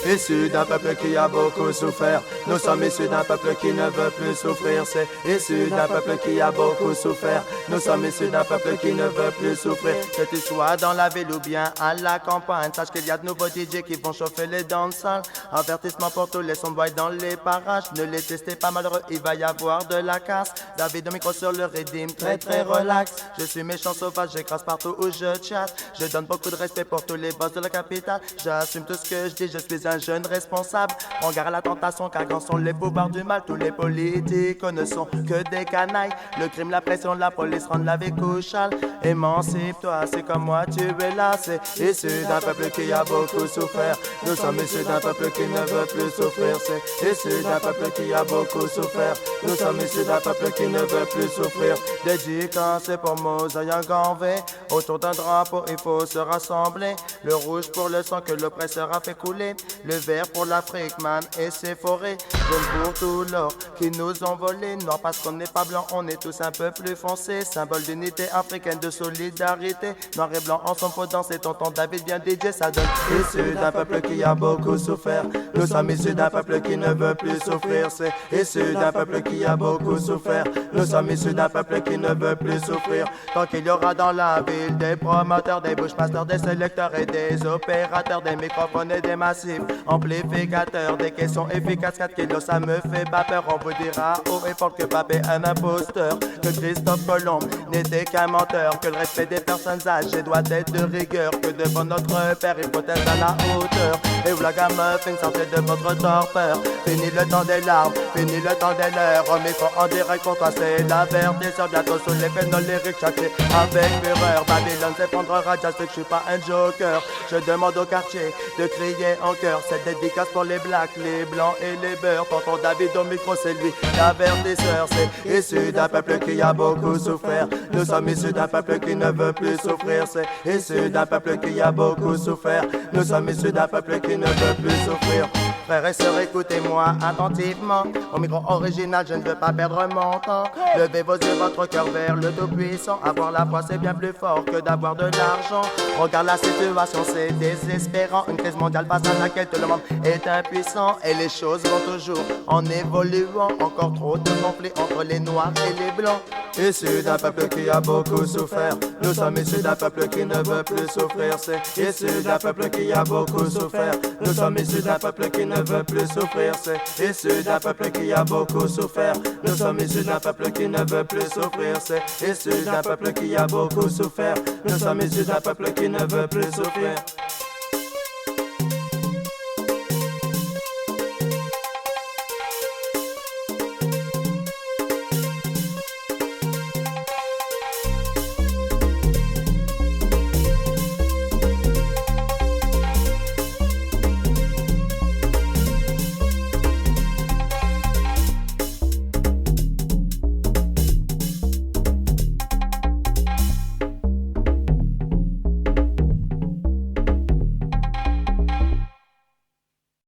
issus d'un peuple qui a beaucoup souffert. Nous sommes issus d'un peuple qui ne veut plus souffrir. C'est issu d'un peuple qui a beaucoup souffert. Nous sommes issus d'un peuple qui ne veut plus souffrir. Que tu sois dans la ville ou bien à la campagne, sache qu'il y a de nouveaux DJ qui vont chauffer les danses-salles. Avertissement pour tous les sombres dans les parages. Ne les testez pas, malheureux, il va y avoir de la casse. David au micro sur le rythme, très très relax. Je suis méchant sauvage, j'écrase partout où je chatte. Je donne beaucoup de respect pour tous les boss de la capitale. J'assume tout ce que je dis, je suis un jeune responsable. On garde à la tentation car grands sont les pouvoirs du mal. Tous les politiques ne sont que des canailles. Le crime, la pression, la police rendent la vie couchale. Émancipe-toi, c'est comme moi, tu es là. C'est issu d'un peuple qui a beaucoup souffert. Nous sommes issus d'un peuple qui ne veut plus souffrir. C'est issu d'un peuple qui a beaucoup souffert. Nous sommes issus d'un peuple qui ne veut plus souffrir. Dédicacé pour Mosaï en Ganvé. Autour d'un drapeau, il faut se rassembler. Le rouge pour le sang que l'oppresseur a fait couler. Le vert pour l'Afrique, man, et ses forêts. Jaune pour tout l'or qui nous ont volé. Noir parce qu'on n'est pas blanc, on est tous un peu plus foncés. Symbole d'unité africaine, de solidarité. Noir et blanc ensemble, faut danser. Tonton David vient DJ, ça donne. Issu d'un peuple qui a beaucoup souffert. Nous sommes issus d'un peuple qui ne veut plus souffrir. C'est issu d'un peuple qui a beaucoup souffert. Nous sommes issus d'un peuple qui ne veut plus souffrir. Tant qu'il y aura dans la ville des promoteurs, des bushmasters, des sélecteurs et des opérateurs, des microphones et des massifs amplificateurs, des questions efficaces, 4 kilos ça me fait pas peur. On vous dira haut et fort que Pape est un imposteur, que Christophe Colomb n'était qu'un menteur, que le respect des personnes âgées doit être de rigueur, que devant notre père il faut être à la hauteur. Et vous la gamme fin sortez de votre torpeur. Fini le temps des larmes, fini le temps des leurs. Au micro en direct pour toi c'est la vertisseur. Bientôt sous les peines lyriques châtiés avec fureur. Babylone c'est prendre rage, que je suis pas un joker. Je demande au quartier de crier en chœur. Cette dédicace pour les blacks, les blancs et les beurs. Tonton David au micro c'est lui l'avertisseur. C'est issu d'un peuple qui a beaucoup souffert. Nous sommes issus d'un peuple qui ne veut plus souffrir. C'est issu d'un peuple qui a beaucoup souffert. Nous sommes issus d'un peuple qui ne veut plus souffrir. Frères et sœurs, écoutez-moi attentivement. Au micro original, je ne veux pas perdre mon temps. Levez vos yeux, votre cœur vers le Tout-Puissant. Avoir la foi, c'est bien plus fort que d'avoir de l'argent. Regarde la situation, c'est désespérant. Une crise mondiale face à laquelle tout le monde est impuissant. Et les choses vont toujours en évoluant. Encore trop de conflits entre les noirs et les blancs. Issus d'un peuple qui a beaucoup souffert. Nous sommes issus d'un peuple qui ne veut plus souffrir. C'est issus d'un peuple qui a beaucoup souffert. Nous sommes issus d'un peuple qui ne veut plus souffrir. C'est issu d'un peuple qui a beaucoup souffert. Nous sommes issus d'un peuple qui ne veut plus souffrir. C'est issu d'un peuple qui a beaucoup souffert. Nous sommes issus d'un peuple qui ne veut plus souffrir.